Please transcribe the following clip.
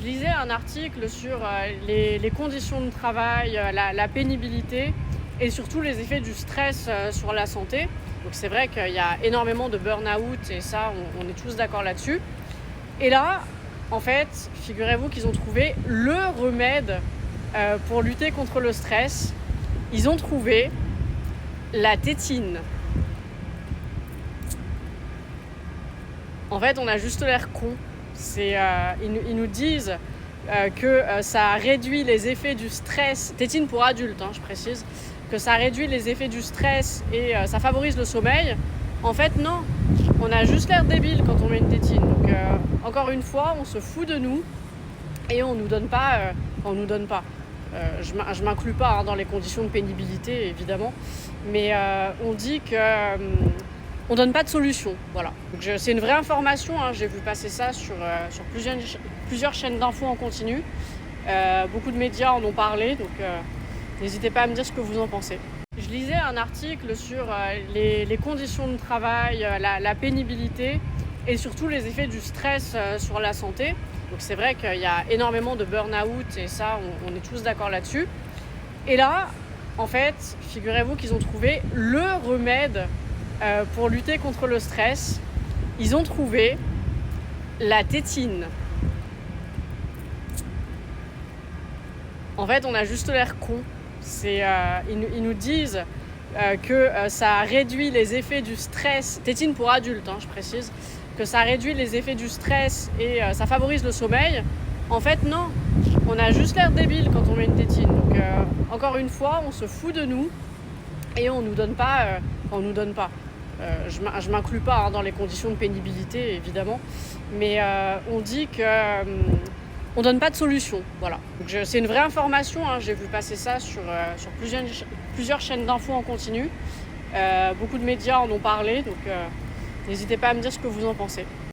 Je lisais un article sur les conditions de travail, la pénibilité et surtout les effets du stress sur la santé. Donc c'est vrai qu'il y a énormément de burn-out et ça, on est tous d'accord là-dessus. Et là, en fait, figurez-vous qu'ils ont trouvé le remède pour lutter contre le stress. Ils ont trouvé la tétine. En fait, on a juste l'air con. Ils nous disent que ça réduit les effets du stress. Tétine pour adultes, je précise. Que ça réduit les effets du stress et ça favorise le sommeil. En fait, non. On a juste l'air débile quand on met une tétine. Donc, encore une fois, on se fout de nous et on nous donne pas. Je m'inclus pas dans les conditions de pénibilité, évidemment. Mais on dit que on donne pas de solution. Voilà. Donc, c'est une vraie information. J'ai vu passer ça sur plusieurs chaînes d'infos en continu. Beaucoup de médias en ont parlé. Donc, n'hésitez pas à me dire ce que vous en pensez. Je lisais un article sur les conditions de travail, la pénibilité et surtout les effets du stress sur la santé. Donc c'est vrai qu'il y a énormément de burn-out et ça, on est tous d'accord là-dessus. Et là, en fait, figurez-vous qu'ils ont trouvé le remède pour lutter contre le stress. Ils ont trouvé la tétine. En fait, on a juste l'air con. Ils nous disent que ça réduit les effets du stress. Tétine pour adultes, je précise. Que ça réduit les effets du stress et ça favorise le sommeil. En fait, non. On a juste l'air débile quand on met une tétine. Donc, encore une fois, on se fout de nous et on nous donne pas. Je m'inclus pas dans les conditions de pénibilité, évidemment. Mais on dit que on donne pas de solution. Voilà. Donc, c'est une vraie information. J'ai vu passer ça sur plusieurs chaînes d'infos en continu. Beaucoup de médias en ont parlé. Donc, n'hésitez pas à me dire ce que vous en pensez.